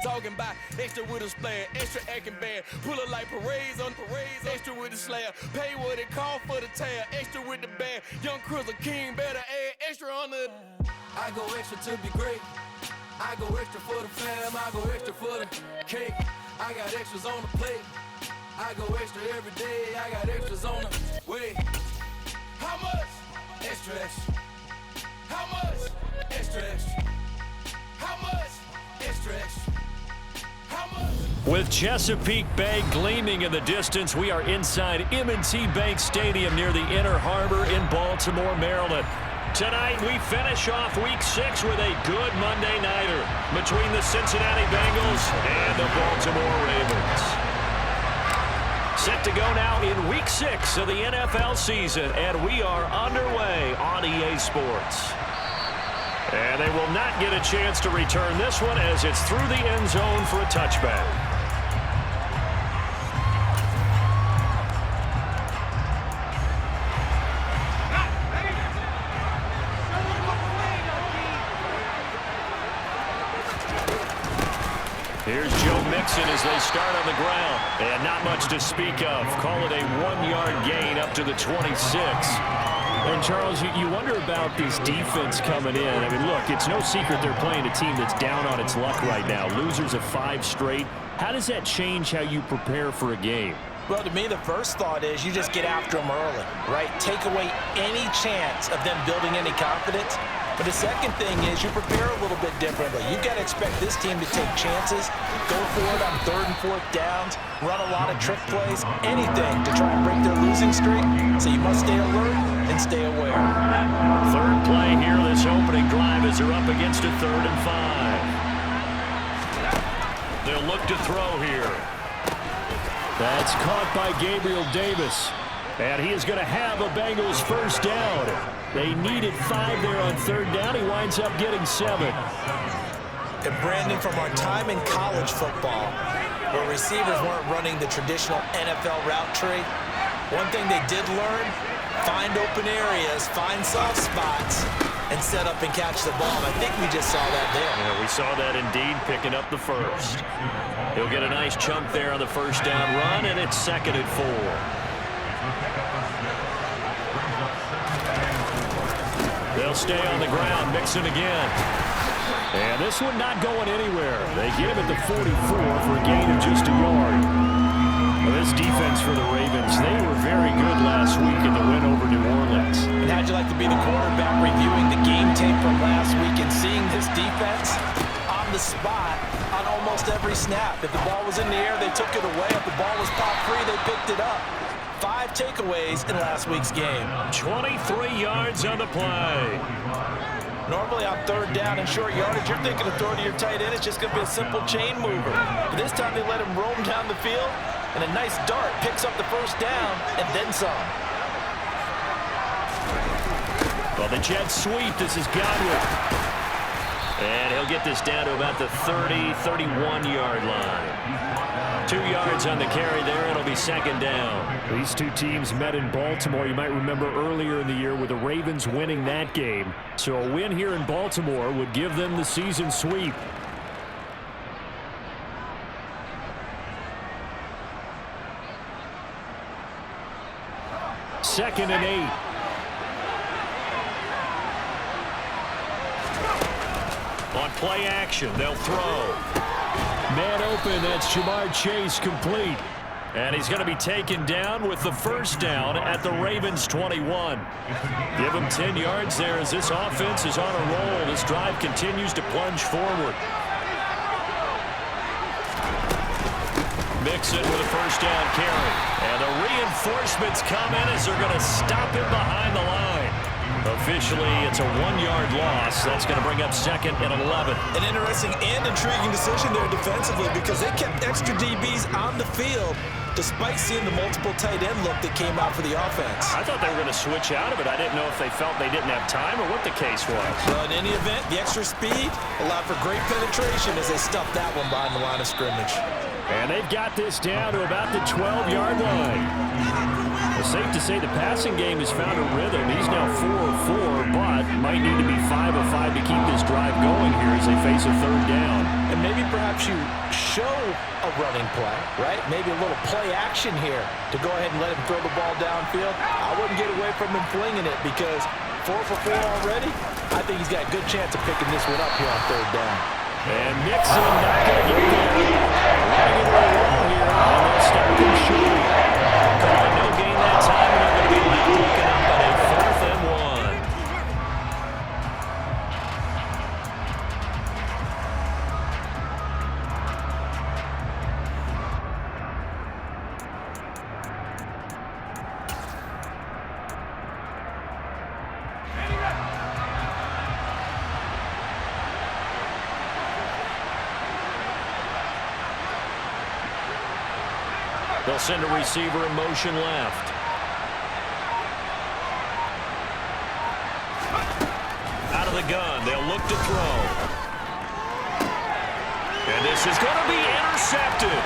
talking about extra with a splash, extra acting bad. Pull it like parades on parades, extra with the slab. Pay what it call for the tab, extra with the bag. Young Cruiser King better add extra on the. I go extra to be great. I go extra for the fam, I go extra for the cake. I got extras on the plate. I go extra every day, I got extras on the way. How much? Extra, extra. How much? Extra, extra. How much? Extra, extra. How much? With Chesapeake Bay gleaming in the distance, we are inside M&T Bank Stadium near the Inner Harbor in Baltimore, Maryland. Tonight, we finish off Week 6 with a good Monday nighter between the Cincinnati Bengals and the Baltimore Ravens. Set to go now in Week 6 of the NFL season, and we are underway on EA Sports. And they will not get a chance to return this one as it's through the end zone for a touchback. Here's Joe Mixon as they start on the ground. And not much to speak of. Call it a 1-yard gain up to the 26. And, Charles, you wonder about this defense coming in. I mean, look, it's no secret they're playing a team that's down on its luck right now. Losers of 5 straight. How does that change how you prepare for a game? Well, to me, the first thought is you just get after them early, right? Take away any chance of them building any confidence. But the second thing is you prepare a little bit differently. You've got to expect this team to take chances, go for it on 3rd and 4th downs, run a lot of trick plays, anything to try and break their losing streak. So you must stay alert and stay aware. Third play here, this opening drive as they're up against a 3rd and 5. They'll look to throw here. That's caught by Gabriel Davis. And he is going to have a Bengals first down. They needed 5 there on 3rd down. He winds up getting 7. And Brandon, from our time in college football, where receivers weren't running the traditional NFL route tree, one thing they did learn, find open areas, find soft spots, and set up and catch the ball. And I think we just saw that there. Yeah, we saw that indeed, picking up the first. He'll get a nice chunk there on the first down run, and it's 2nd and 4. They'll stay on the ground, Mixon again. And this one not going anywhere. They get him at the 44 for a gain of just a yard. Well, this defense for the Ravens, they were very good last week in the win over New Orleans. And how'd you like to be the quarterback reviewing the game tape from last week and seeing this defense on the spot on almost every snap? If the ball was in the air, they took it away. If the ball was popped free, they picked it up. 5 takeaways in last week's game. 23 yards on the play. Normally on 3rd down and short yardage, you're thinking of throwing to your tight end. It's just going to be a simple chain mover. But this time they let him roam down the field, and a nice dart picks up the first down and then some. Well, the jet sweep. This is Godwin. And he'll get this down to about the 30, 31-yard line. 2 yards on the carry there. It'll be 2nd down. These two teams met in Baltimore. You might remember earlier in the year with the Ravens winning that game. So a win here in Baltimore would give them the season sweep. Second and 8. On play action, they'll throw. Man open, that's Jamar Chase, complete. And he's going to be taken down with the first down at the Ravens 21. Give him 10 yards there as this offense is on a roll. This drive continues to plunge forward. Mixon with a first down carry. And the reinforcements come in as they're going to stop him behind the line. Officially, it's a 1-yard loss. That's going to bring up 2nd and 11. An interesting and intriguing decision there defensively because they kept extra DBs on the field despite seeing the multiple tight end look that came out for the offense. I thought they were going to switch out of it. I didn't know if they felt they didn't have time or what the case was. Well, in any event, the extra speed allowed for great penetration as they stuffed that one behind the line of scrimmage. And they've got this down to about the 12-yard line. It's safe to say the passing game has found a rhythm. He's now 4 of 4, but might need to be 5 of 5 to keep this drive going here as they face a 3rd down. And And maybe perhaps you show a running play, right? Maybe a little play action here to go ahead and let him throw the ball downfield. I wouldn't get away from him flinging it because 4 for 4 already. I think he's got a good chance of picking this one up here on 3rd down. And Nixon not going to get there. Running it along here, and they'll start him short. No gain that time, and they're going to be looking up at a 4th and 1. They'll send a receiver in motion left. Out of the gun, they'll look to throw. And this is going to be intercepted.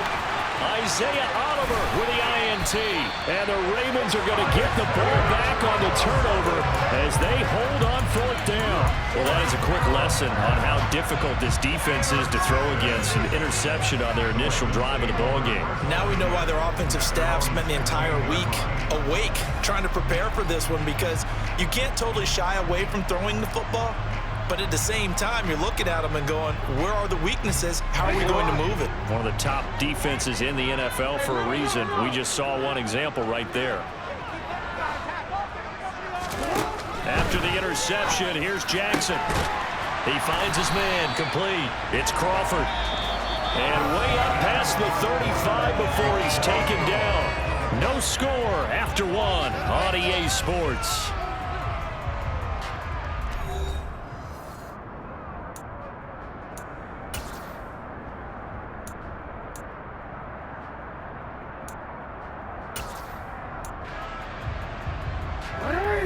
Isaiah Oliver with the INT. And the Ravens are going to get the ball back on the turnover as they hold on 4th down. Well, that is a quick lesson on how difficult this defense is to throw against. An interception on their initial drive of the ballgame. Now we know why their offensive staff spent the entire week awake trying to prepare for this one, because you can't totally shy away from throwing the football. But at the same time, you're looking at them and going, where are the weaknesses? How are we going to move it? One of the top defenses in the NFL for a reason. We just saw one example right there. After the interception, here's Jackson. He finds his man, complete. It's Crawford. And way up past the 35 before he's taken down. No score after 1 on EA Sports.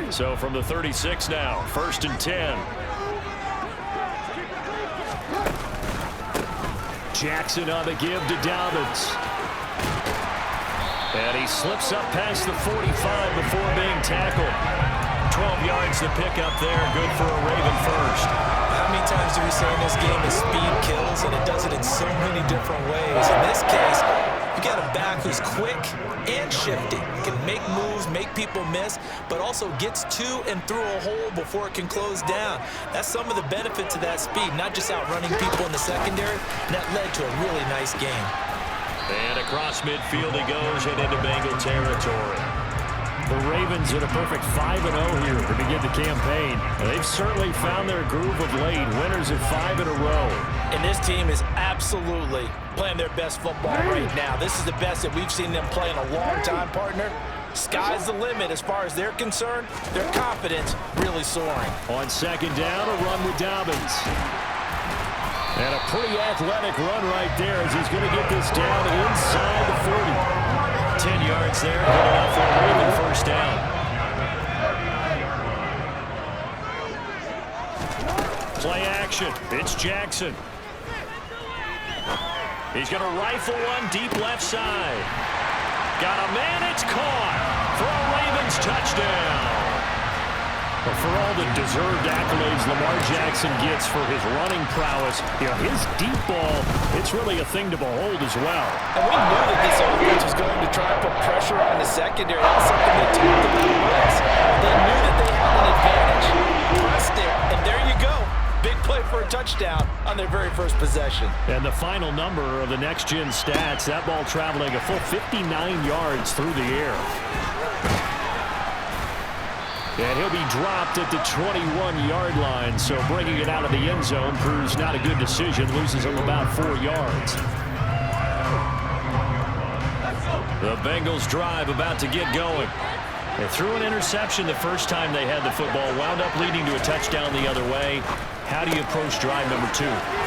So from the 36 now, 1st and 10. Jackson on the give to Dobbins. And he slips up past the 45 before being tackled. 12 yards to pick up there. Good for a Raven first. How many times do we say in this game that speed kills, and it does it in so many different ways? In this case, you got a back who's quick and shifty. Can make moves, make people miss, but also gets to and through a hole before it can close down. That's some of the benefits of that speed, not just outrunning people in the secondary. And that led to a really nice game. And across midfield he goes and into Bengal territory. The Ravens at a perfect 5-0 here to begin the campaign. They've certainly found their groove of late. Winners of 5 in a row. And this team is absolutely playing their best football right now. This is the best that we've seen them play in a long time, partner. Sky's the limit as far as they're concerned. Their confidence really soaring. On 2nd down, a run with Dobbins. And a pretty athletic run right there as he's going to get this down inside the 40. 10 yards there, good enough for a Raven first down. Play action, it's Jackson. He's going to rifle one deep left side. Got a man, it's caught for a Ravens touchdown. But for all the deserved accolades Lamar Jackson gets for his running prowess, you know, his deep ball, it's really a thing to behold as well. And we knew that this offense was going to try and put pressure on the secondary. That was something they talked about once. They knew that they had an advantage. Pressed it, and there you go. Big play for a touchdown on their very first possession. And the final number of the next-gen stats, that ball traveling a full 59 yards through the air. And he'll be dropped at the 21-yard line, so bringing it out of the end zone proves not a good decision, loses him about 4 yards. The Bengals drive about to get going. They threw an interception the first time they had the football, wound up leading to a touchdown the other way. How do you approach drive number 2?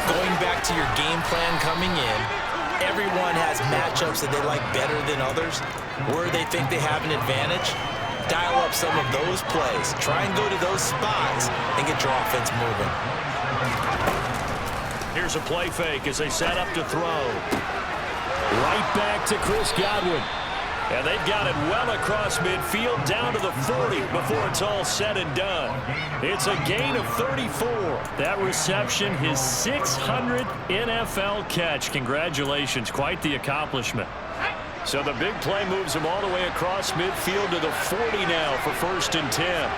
Going back to your game plan coming in, everyone has matchups that they like better than others, where they think they have an advantage. Dial up some of those plays. Try and go to those spots and get your offense moving. Here's a play fake as they set up to throw. Right back to Chris Godwin. And they've got it well across midfield down to the 40 before it's all said and done. It's a gain of 34. That reception, his 600th NFL catch. Congratulations, quite the accomplishment. So the big play moves him all the way across midfield to the 40 now for 1st and 10.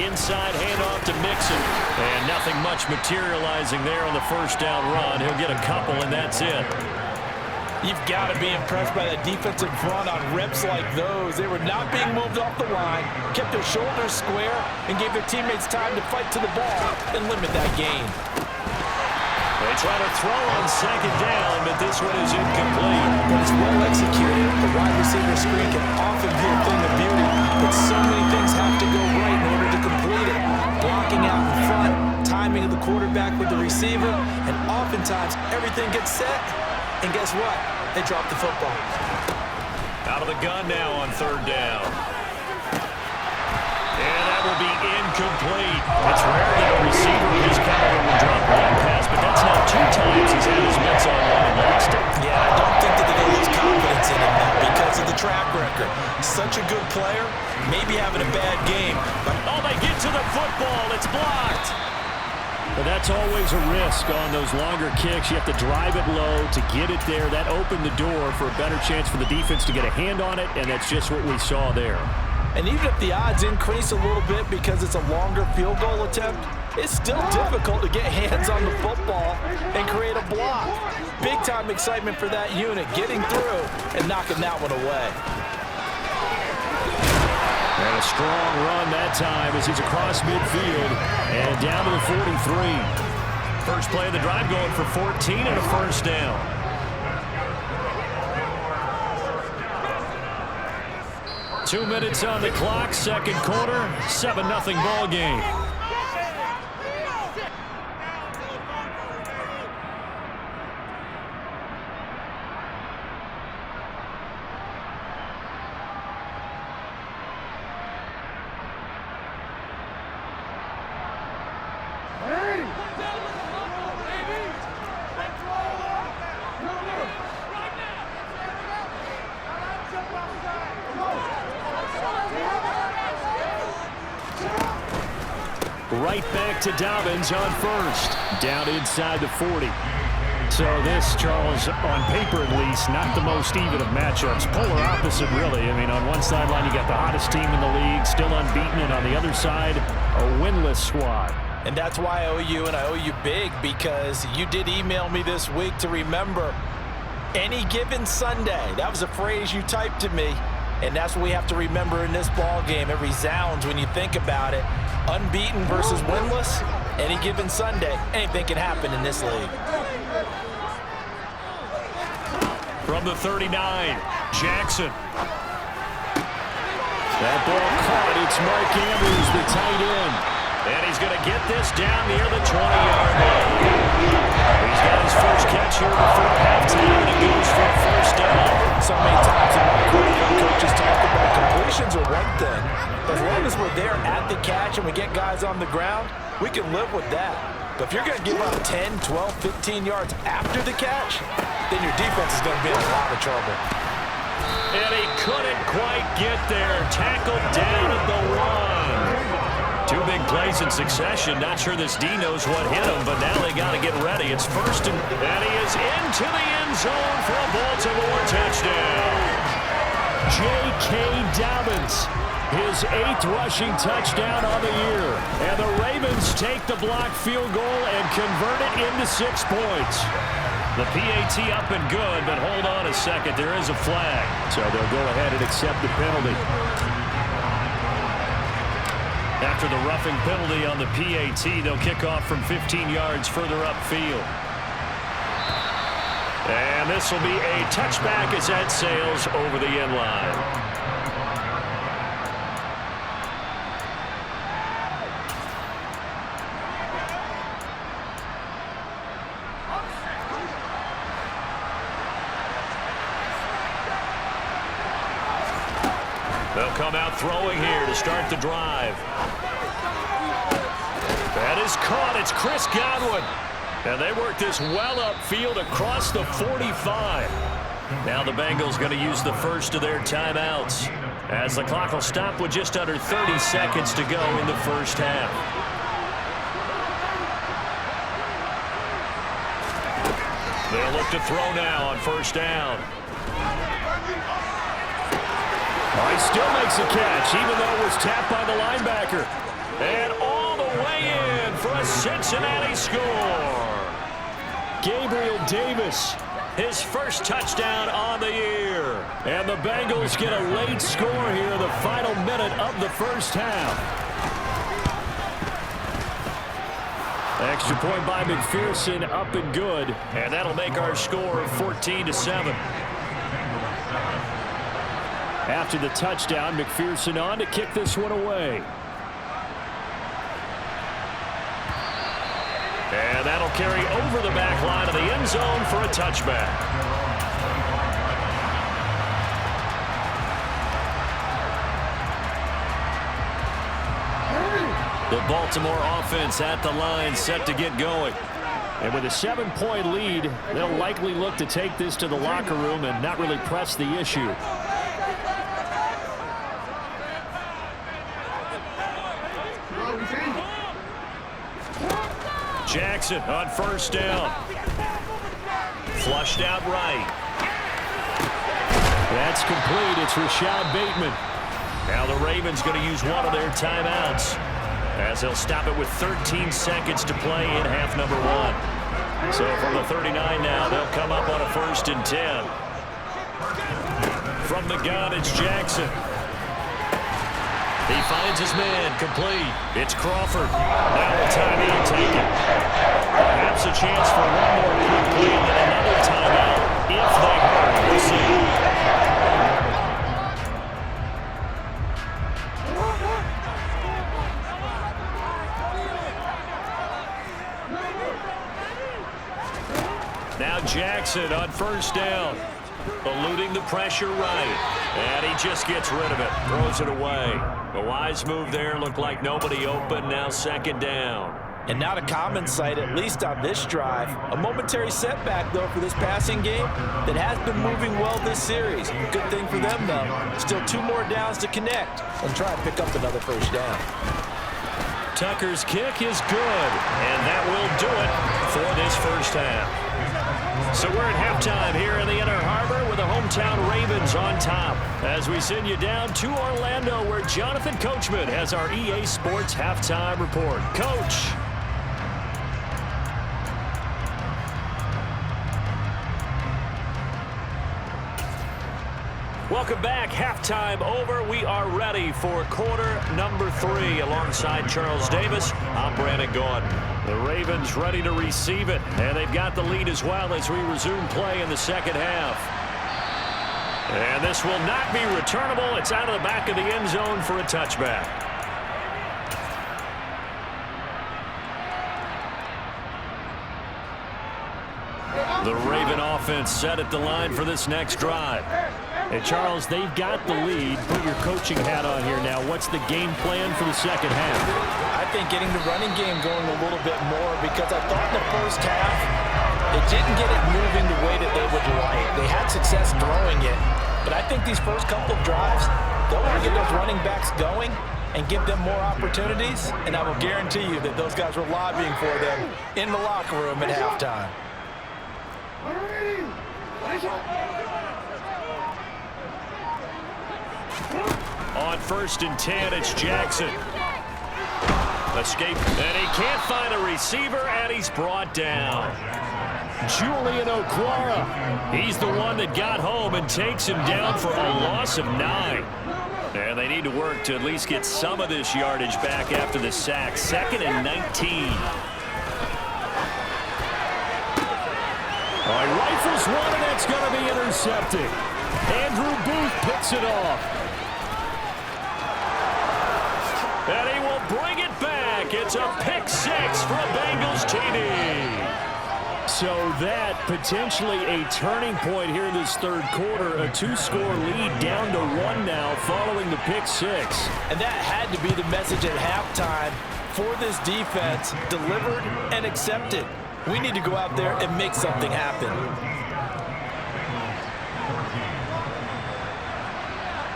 Inside handoff to Mixon. And nothing much materializing there on the first down run. He'll get a couple, and that's it. You've got to be impressed by the defensive front on reps like those. They were not being moved off the line, kept their shoulders square, and gave their teammates time to fight to the ball and limit that gain. They try to throw on 2nd down, but this one is incomplete. When it's well executed, the wide receiver screen can often be a thing of beauty, but so many things have to go right in order to complete it. Blocking out in front, timing of the quarterback with the receiver, and oftentimes everything gets set, and guess what? They drop the football. Out of the gun now on 3rd down. And that will be incomplete. It's rare that a receiver of his caliber will drop one pass, but that's now 2 times he's had his mitts on one and lost it. Yeah, I don't think that they're going to lose confidence in him now because of the track record. Such a good player, maybe having a bad game. But oh, they get to the football. It's blocked. But that's always a risk on those longer kicks. You have to drive it low to get it there. That opened the door for a better chance for the defense to get a hand on it, and that's just what we saw there. And even if the odds increase a little bit because it's a longer field goal attempt, it's still difficult to get hands on the football and create a block. Big-time excitement for that unit, getting through and knocking that one away. And a strong run that time as he's across midfield and down to the 43. First play of the drive going for 14 and a 1st down. Two minutes on the clock, 2nd quarter, 7-0 ball game. Right back to Dobbins on 1st. Down inside the 40. So this, Charles, on paper at least, not the most even of matchups. Polar opposite, really. I mean, on one sideline, you got the hottest team in the league, still unbeaten, and on the other side, a winless squad. And that's why I owe you, and I owe you big, because you did email me this week to remember any given Sunday. That was a phrase you typed to me, and that's what we have to remember in this ball game. It resounds when you think about it. Unbeaten versus winless, any given Sunday, anything can happen in this league. From the 39, Jackson. That ball caught. It's Mark Andrews, the tight end. And he's going to get this down near the 20-yard line. He's got his first catch here before halftime, and it goes for a 1st down. So many times in my career, coaches talk about completions are one thing. As long as we're there at the catch and we get guys on the ground, we can live with that. But if you're going to give up 10, 12, 15 yards after the catch, then your defense is going to be in a lot of trouble. And he couldn't quite get there. Tackled down at the 1. 2 big plays in succession. Not sure this D knows what hit him, but now they got to get ready. It's 1st and he is into the end zone for a Baltimore touchdown. J.K. Dobbins, his 8th rushing touchdown on the year. And the Ravens take the blocked field goal and convert it into 6 points. The PAT up and good, but hold on a second. There is a flag. So they'll go ahead and accept the penalty. After the roughing penalty on the PAT, they'll kick off from 15 yards further upfield. And this will be a touchback as that sails over the end line. They'll come out throwing here to start the drive. That is caught. It's Chris Godwin. And they work this well upfield across the 45. Now the Bengals going to use the first of their timeouts, as the clock will stop with just under 30 seconds to go in the first half. They'll look to throw now on first down. He still makes a catch, even though it was tapped by the linebacker. And all the way in for a Cincinnati score. Gabriel Davis, his first touchdown on the year. And the Bengals get a late score here in the final minute of the first half. Extra point by McPherson, up and good. And that'll make our score 14-7. After the touchdown, McPherson on to kick this one away. And that'll carry over the back line of the end zone for a touchback. The Baltimore offense at the line, set to get going. And with a 7-point lead, they'll likely look to take this to the locker room and not really press the issue. Jackson on first down. Flushed out right. That's complete. It's Rashad Bateman. Now the Ravens going to use one of their timeouts, as they'll stop it with 13 seconds to play in half number 1. So from the 39 now, they'll come up on a 1st and 10. From the gun, it's Jackson. He finds his man, complete. It's Crawford. Now the timeout taken. Perhaps a chance for one more quick play and then another timeout if they hurry. We'll see. Now Jackson on first down. Eluding the pressure right. And he just gets rid of it. Throws it away. A wise move there. Looked like nobody open. Now 2nd down. And not a common sight, at least on this drive. A momentary setback, though, for this passing game that has been moving well this series. Good thing for them, though. Still 2 more downs to connect and try and pick up another first down. Tucker's kick is good. And that will do it for this first half. So we're at halftime here in the Inner Harbor with the hometown Ravens on top, as we send you down to Orlando, where Jonathan Coachman has our EA Sports halftime report. Coach. Welcome back. Halftime over. We are ready for quarter number 3. Alongside Charles Davis, I'm Brandon Gordon. The Ravens ready to receive it, and they've got the lead as well as we resume play in the second half. And this will not be returnable. It's out of the back of the end zone for a touchback. The Raven offense set at the line for this next drive. And Charles, they've got the lead. Put your coaching hat on here now. What's the game plan for the second half? I think getting the running game going a little bit more, because I thought in the first half it didn't get it moving the way that they would like. They had success throwing it, but I think these first couple of drives, they'll want to get those running backs going and give them more opportunities, and I will guarantee you that those guys were lobbying for them in the locker room at halftime. On 1st and 10, it's Jackson. Escape, and he can't find a receiver, and he's brought down. Julian Okwara. He's the one that got home and takes him down for a loss of 9. And they need to work to at least get some of this yardage back after the sack. 2nd and 19. He rifles one, and it's going to be intercepted. Andrew Booth picks it off. And he will bring it back. It's a pick 6 for a Bengals TD. So that potentially a turning point here in this third quarter. A 2-score lead down to 1 now following the pick 6. And that had to be the message at halftime for this defense. Delivered and accepted. We need to go out there and make something happen.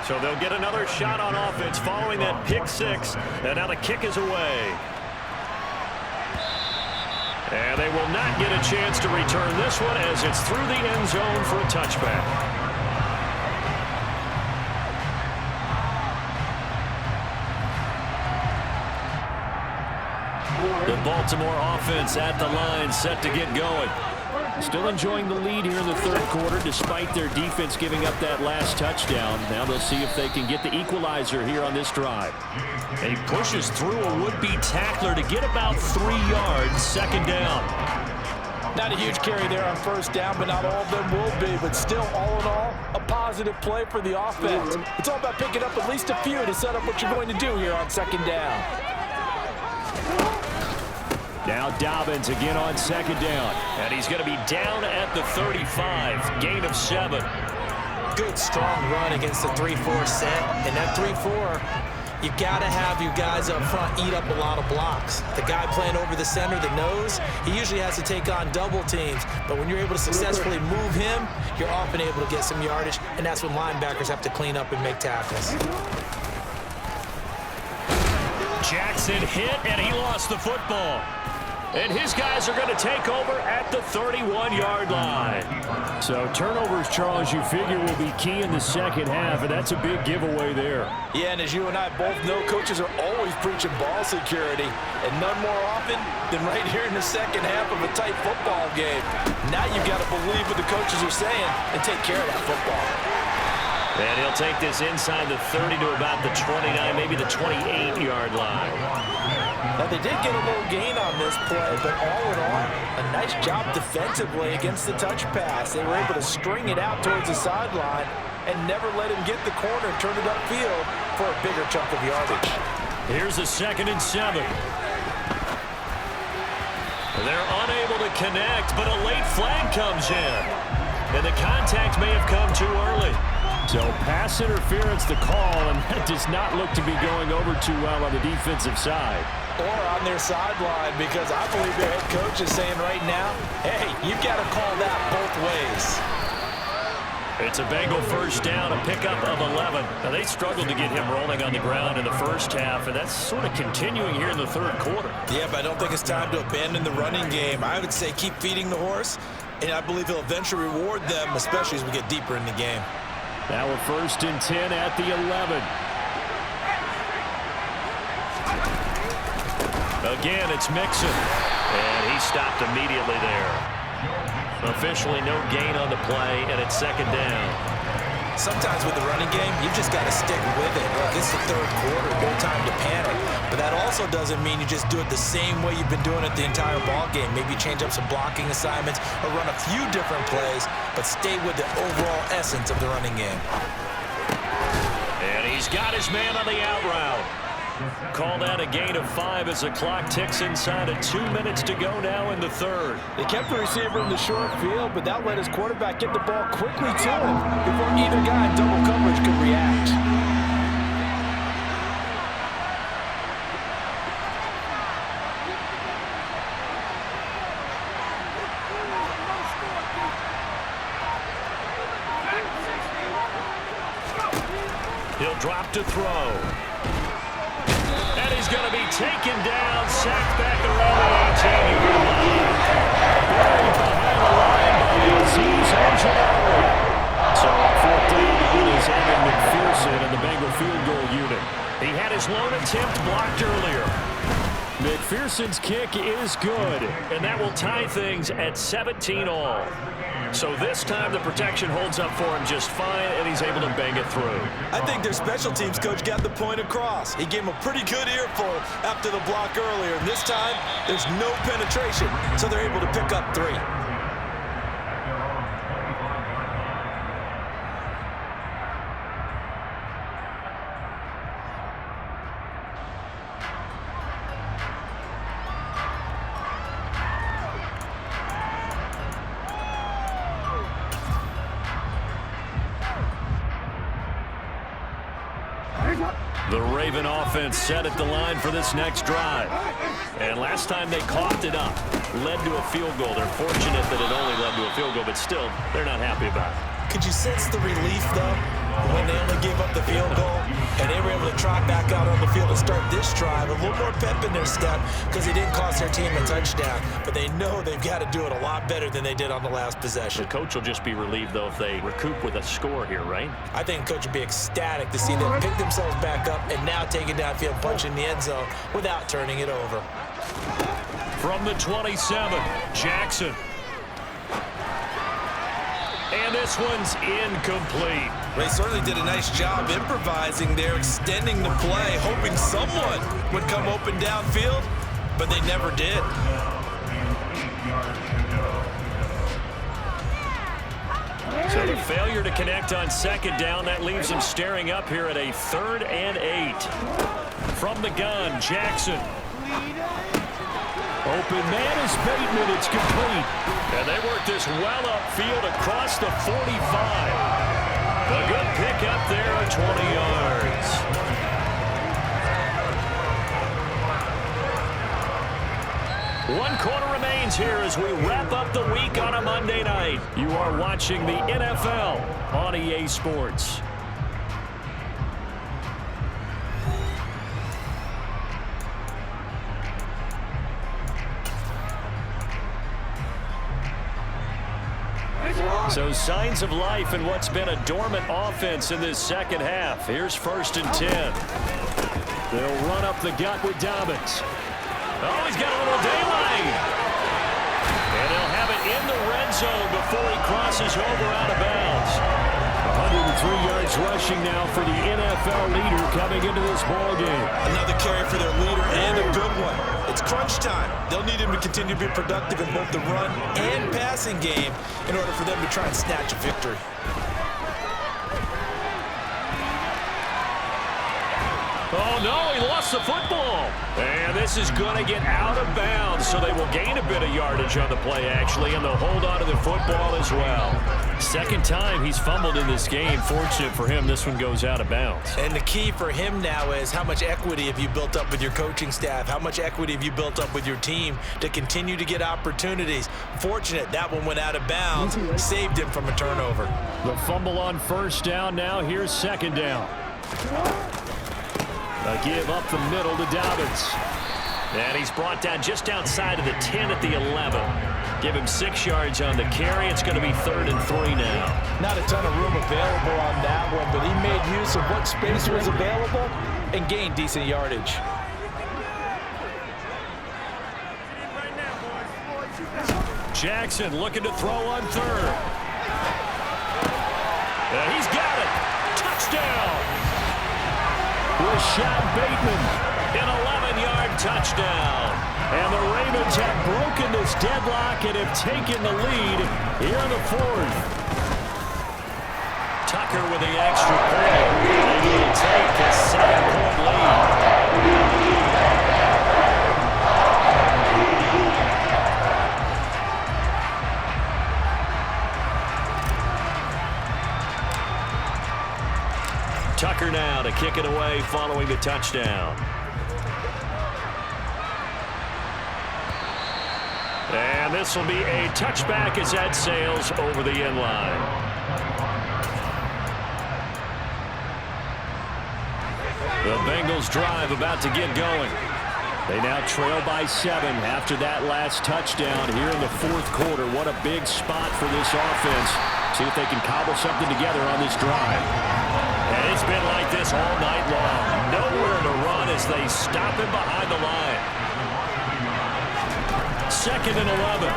So they'll get another shot on offense following that pick six. And now the kick is away. And they will not get a chance to return this one as it's through the end zone for a touchback. The Baltimore offense at the line, set to get going. Still enjoying the lead here in the third quarter despite their defense giving up that last touchdown. Now they'll see if they can get the equalizer here on this drive. And he pushes through a would-be tackler to get about 3 yards, second down. Not a huge carry there on first down, but not all of them will be. But still, all in all, a positive play for the offense. It's all about picking up at least a few to set up what you're going to do here on second down. Now Dobbins again on second down. And he's going to be down at the 35. Gain of 7. Good, strong run against the 3-4 set. And that 3-4, you got to have your guys up front eat up a lot of blocks. The guy playing over the center, the nose, he usually has to take on double teams. But when you're able to successfully move him, you're often able to get some yardage. And that's when linebackers have to clean up and make tackles. Jackson hit, and he lost the football. And his guys are going to take over at the 31-yard line. So turnovers, Charles, you figure will be key in the second half, and that's a big giveaway there. Yeah, and as you and I both know, coaches are always preaching ball security, and none more often than right here in the second half of a tight football game. Now you've got to believe what the coaches are saying and take care of that football. And he'll take this inside the 30 to about the 29, maybe the 28-yard line. Now, they did get a little gain on this play, but all in all, a nice job defensively against the touch pass. They were able to string it out towards the sideline and never let him get the corner and turn it upfield for a bigger chunk of yardage. Here's a 2nd and 7. They're unable to connect, but a late flag comes in. And the contact may have come too early. So pass interference the call, and that does not look to be going over too well on the defensive side. Or on their sideline, because I believe their head coach is saying right now, hey, you got to call that both ways. It's a Bengal first down, a pickup of 11. Now, they struggled to get him rolling on the ground in the first half, and that's sort of continuing here in the third quarter. Yeah, but I don't think it's time to abandon the running game. I would say keep feeding the horse, and I believe he'll eventually reward them, especially as we get deeper in the game. Now a 1st and 10 at the 11. Again, it's Mixon. And he stopped immediately there. Officially no gain on the play, and it's second down. Sometimes with the running game, you just got to stick with it. Look, it's the third quarter, no time to panic. But that also doesn't mean you just do it the same way you've been doing it the entire ball game. Maybe change up some blocking assignments or run a few different plays, but stay with the overall essence of the running game. And he's got his man on the out route. Call that a gain of 5 as the clock ticks inside of 2 minutes to go now in the third. They kept the receiver in the short field, but that let his quarterback get the ball quickly to him before either guy in double coverage could react. He'll drop to throw. And he's going to be taken down, sacked back around the 18-yard line. Buried behind the line by Azeez Ojulari. So 4th down is Evan McPherson in the Bengal field goal unit. He had his lone attempt blocked earlier. McPherson's kick is good, and that will tie things at 17 all. So this time the protection holds up for him just fine, and he's able to bang it through. I think their special teams coach got the point across. He gave him a pretty good earful after the block earlier, and this time there's no penetration, so they're able to pick up 3. The Raven offense set at the line for this next drive. And last time they coughed it up, led to a field goal. They're fortunate that it only led to a field goal, but still, they're not happy about it. Could you sense the relief, though? when they only gave up the field goal and they were able to trot back out on the field and start this drive, a little more pep in their step because they didn't cost their team a touchdown. But they know they've got to do it a lot better than they did on the last possession. The coach will just be relieved, though, if they recoup with a score here, right? I think the coach would be ecstatic to see them pick themselves back up and now take it downfield, punch in the end zone without turning it over. From the 27, Jackson. And this one's incomplete. They certainly did a nice job improvising there, extending the play, hoping someone would come open downfield, but they never did. So the failure to connect on second down, that leaves them staring up here at a 3rd and 8. From the gun, Jackson. Open man is Bateman. It's complete. And they work this well upfield across the 45. A good pick up there, 20 yards. One quarter remains here as we wrap up the week on a Monday night. You are watching the NFL on EA Sports. So signs of life in what's been a dormant offense in this second half. Here's 1st and 10. They'll run up the gut with Dobbins. Oh, he's got a little daylight. And he'll have it in the red zone before he crosses over out of bounds. 103 yards rushing now for the NFL leader coming into this ballgame. Another carry for their leader and a good one. It's crunch time. They'll need him to continue to be productive in both the run and passing game in order for them to try and snatch a victory. Oh, no, he lost the football. And this is going to get out of bounds, so they will gain a bit of yardage on the play, actually, and they'll hold on to the football as well. Second time he's fumbled in this game. Fortunate for him, this one goes out of bounds. And the key for him now is how much equity have you built up with your coaching staff? How much equity have you built up with your team to continue to get opportunities? Fortunate that one went out of bounds, saved him from a turnover. The fumble on 1st down now. Here's 2nd down. A give up the middle to Dobbins. And he's brought down just outside of the 10 at the 11. Give him 6 yards on the carry. It's going to be 3rd and 3 now. Not a ton of room available on that one, but he made use of what space was available and gained decent yardage. Jackson looking to throw on 3rd. And he's got it. Touchdown. Rashad Bateman, an 11-yard touchdown. And the Ravens have broken this deadlock and have taken the lead here in the 4th. Tucker with the extra point. And he'll take a 7-point lead. Tucker now to kick it away following the touchdown. And this will be a touchback as that sails over the end line. The Bengals drive about to get going. They now trail by 7 after that last touchdown here in the 4th quarter. What a big spot for this offense. See if they can cobble something together on this drive. And it's been like this all night long. Nowhere to run as they stop him behind the line. 2nd and 11.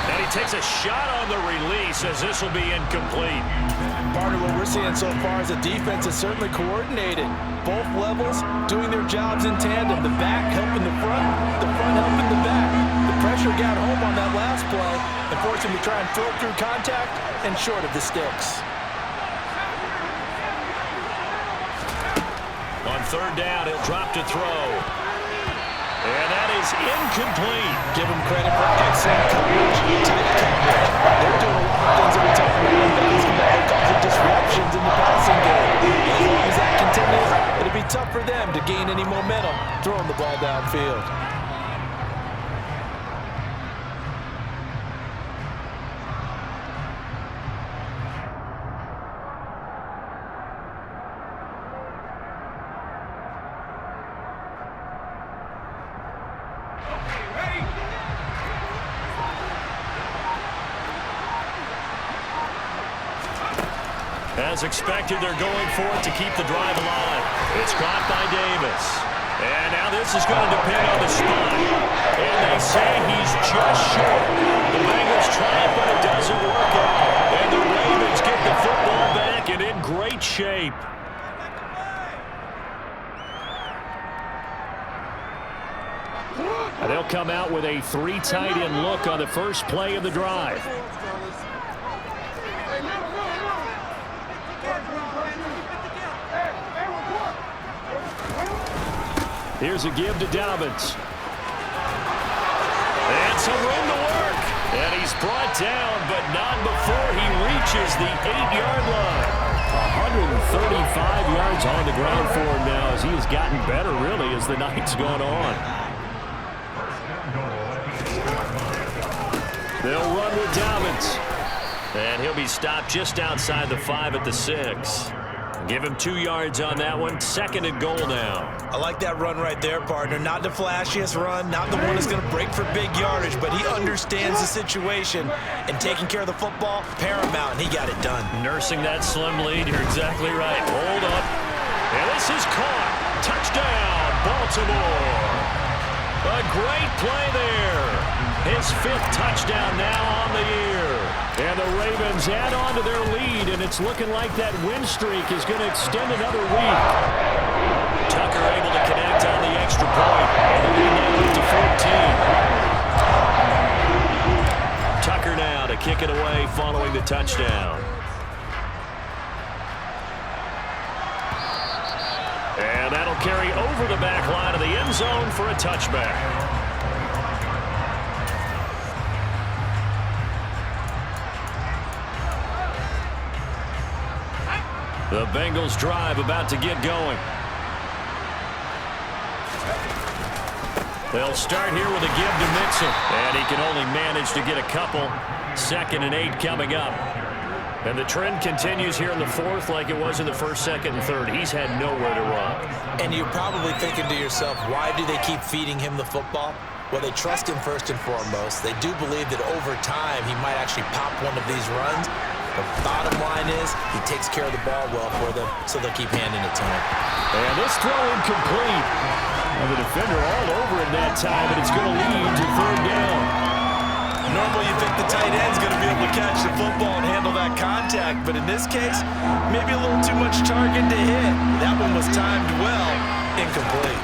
And he takes a shot on the release as this will be incomplete. Part of what we're seeing so far is the defense is certainly coordinated. Both levels doing their jobs in tandem. The back helping the front helping the back. The pressure got home on that last play and forced him to try and throw through contact and short of the sticks. On 3rd down, he'll drop to throw. And that is incomplete. Give him credit for excellent coverage. Tight coverage. They're doing a lot of things every time we run basketball. They're causing disruptions in the passing game. As long as that continues, it'll be tough for them to gain any momentum throwing the ball downfield. As expected, they're going for it to keep the drive alive. It's caught by Davis. And now this is going to depend on the spot. And they say he's just short. The Bengals try it, but it doesn't work out. And the Ravens get the football back and in great shape. And they'll come out with a 3 tight end look on the first play of the drive. Here's a give to Dobbins. And some room to work. And he's brought down, but not before he reaches the 8-yard line. 135 yards on the ground for him now as he has gotten better, really, as the night's gone on. They'll run with Dobbins. And he'll be stopped just outside the 5 at the 6. Give him 2 yards on that one. 2nd and goal now. I like that run right there, partner. Not the flashiest run, not the one that's going to break for big yardage, but he understands the situation, and taking care of the football, paramount, and he got it done. Nursing that slim lead, you're exactly right. Hold up. And this is caught. Touchdown, Baltimore. A great play there. His 5th touchdown now on the year. And the Ravens add on to their lead, and it's looking like that win streak is going to extend another week. Tucker able to connect on the extra point, and the lead now up to 14. Tucker now to kick it away following the touchdown. And that'll carry over the back line of the end zone for a touchback. The Bengals drive about to get going. They'll start here with a give to Mixon. And he can only manage to get a couple. 2nd and 8 coming up. And the trend continues here in the 4th like it was in the 1st, 2nd, and 3rd. He's had nowhere to run. And you're probably thinking to yourself, why do they keep feeding him the football? Well, they trust him first and foremost. They do believe that over time he might actually pop one of these runs. The bottom line is he takes care of the ball well for them, so they'll keep handing it to him. And this throw incomplete. And the defender all over him that time, and it's going to lead to 3rd down. Normally you think the tight end's going to be able to catch the football and handle that contact, but in this case, maybe a little too much target to hit. That one was timed well, incomplete.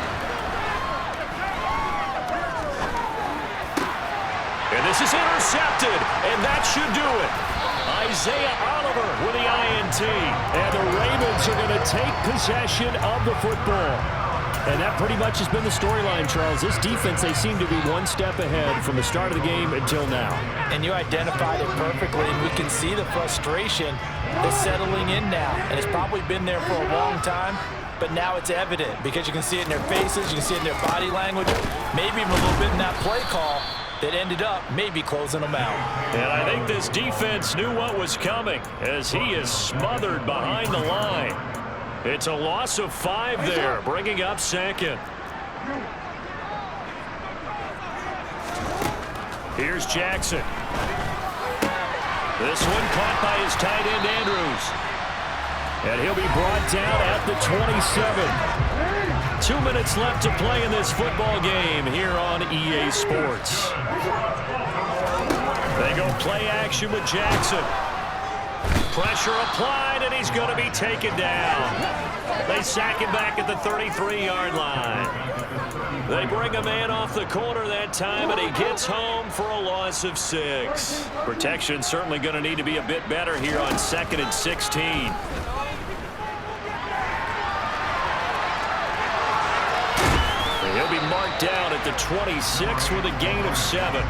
And this is intercepted, and that should do it. Isaiah Oliver with the INT. And the Ravens are going to take possession of the football. And that pretty much has been the storyline, Charles. This defense, they seem to be one step ahead from the start of the game until now. And you identified it perfectly, and we can see the frustration that's settling in now. And it's probably been there for a long time, but now it's evident because you can see it in their faces, you can see it in their body language, maybe even a little bit in that play call that ended up maybe closing them out. And I think this defense knew what was coming as he is smothered behind the line. It's a loss of 5 there, bringing up 2nd. Here's Jackson. This one caught by his tight end, Andrews. And he'll be brought down at the 27. 2 minutes left to play in this football game here on EA Sports. They go play action with Jackson. Pressure applied, and he's going to be taken down. They sack him back at the 33-yard line. They bring a man off the corner that time, and he gets home for a loss of 6. Protection certainly going to need to be a bit better here on 2nd and 16. He'll be marked down at the 26 with a gain of 7.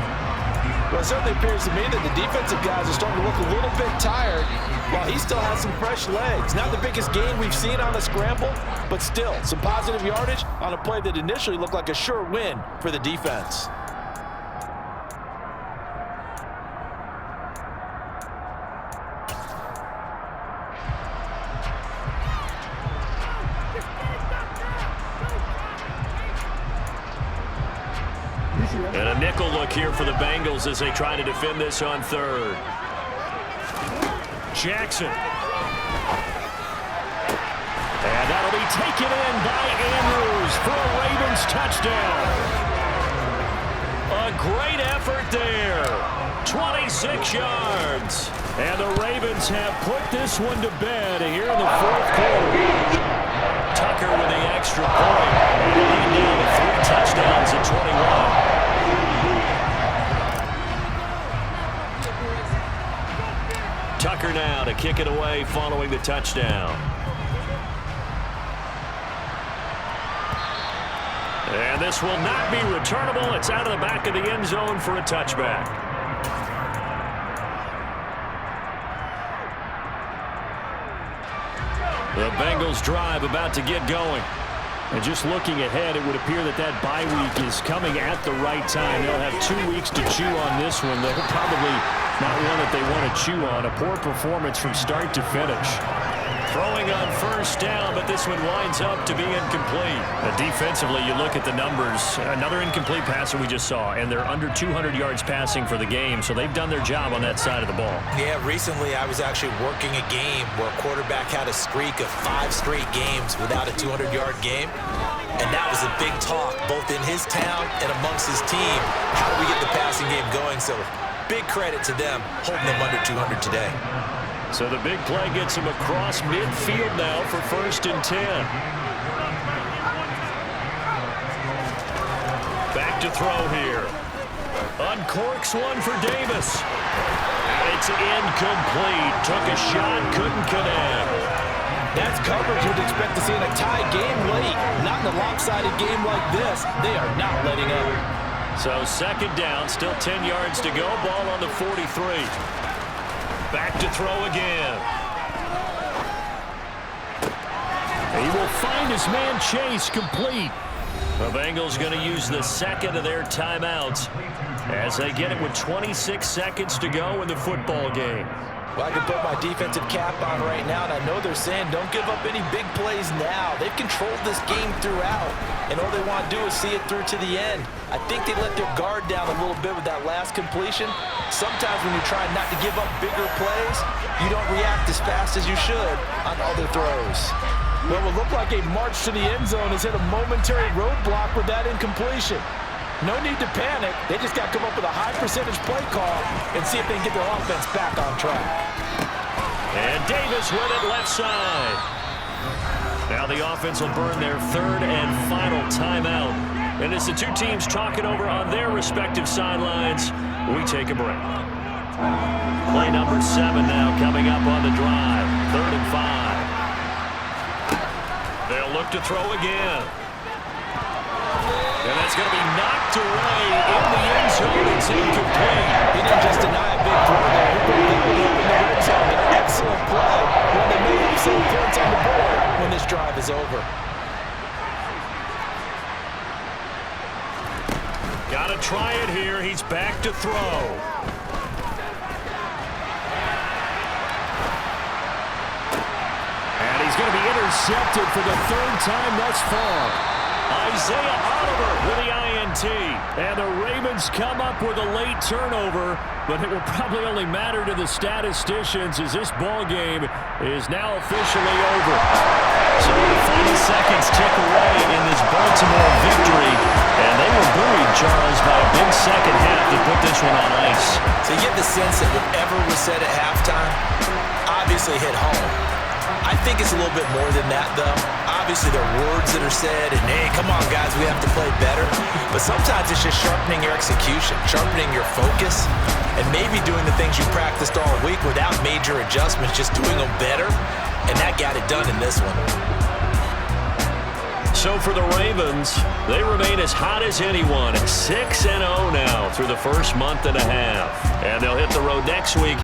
Well, it certainly appears to me that the defensive guys are starting to look a little bit tired while he still has some fresh legs. Not the biggest gain we've seen on a scramble, but still some positive yardage on a play that initially looked like a sure win for the defense. And a nickel look here for the Bengals as they try to defend this on 3rd. Jackson. And that'll be taken in by Andrews for a Ravens touchdown. A great effort there. 26 yards. And the Ravens have put this one to bed here in the fourth quarter. Tucker with the extra point. And lead down to 3 touchdowns at 21. Tucker now to kick it away following the touchdown. And this will not be returnable. It's out of the back of the end zone for a touchback. The Bengals drive about to get going. And just looking ahead, it would appear that that bye week is coming at the right time. They'll have 2 weeks to chew on this one. They'll probably not one that they want to chew on. A poor performance from start to finish. Throwing on first down, but this one winds up to be incomplete. Defensively, you look at the numbers. Another incomplete passer we just saw, and they're under 200 yards passing for the game, so they've done their job on that side of the ball. Yeah, recently I was actually working a game where a quarterback had a streak of 5 straight games without a 200-yard game, and that was a big talk, both in his town and amongst his team. How do we get the passing game going? So big credit to them, holding them under 200 today. So the big play gets him across midfield now for 1st and 10. Back to throw here. Uncorks one for Davis. And it's incomplete. Took a shot, couldn't connect. That's coverage you'd expect to see in a tie game late. Not in a lopsided game like this. They are not letting up. So 2nd down, still 10 yards to go. Ball on the 43. Back to throw again. He will find his man Chase complete. The Bengals going to use the 2nd of their timeouts as they get it with 26 seconds to go in the football game. Well, I can put my defensive cap on right now, and I know they're saying don't give up any big plays now. They've controlled this game throughout, and all they want to do is see it through to the end. I think they let their guard down a little bit with that last completion. Sometimes when you're trying not to give up bigger plays, you don't react as fast as you should on other throws. Well, it will look like a march to the end zone has hit a momentary roadblock with that incompletion. No need to panic. They just got to come up with a high percentage play call and see if they can get their offense back on track. And Davis with it left side. Now the offense will burn their 3rd and final timeout. And as the 2 teams talk it over on their respective sidelines, we take a break. Play number 7 now coming up on the drive. 3rd and 5. They'll look to throw again. And that's going to be knocked away in the end zone. It's incomplete. He didn't just deny a big throw there. He put it in the red zone. An excellent play when they may have some points on the board when this drive is over. Got to try it here. He's back to throw. And he's going to be intercepted for the 3rd time thus far. Isaiah Oliver with the INT. And the Ravens come up with a late turnover, but it will probably only matter to the statisticians as this ball game is now officially over. So the final seconds tick away in this Baltimore victory, and they were buoyed, Charles, by a big second half to put this one on ice. So you get the sense that whatever was said at halftime obviously hit home. I think it's a little bit more than that, though. Obviously, there are words that are said, and, hey, come on, guys, we have to play better. But sometimes it's just sharpening your execution, sharpening your focus, and maybe doing the things you practiced all week without major adjustments, just doing them better, and that got it done in this one. So for the Ravens, they remain as hot as anyone at 6-0 now through the first month and a half. And they'll hit the road next week.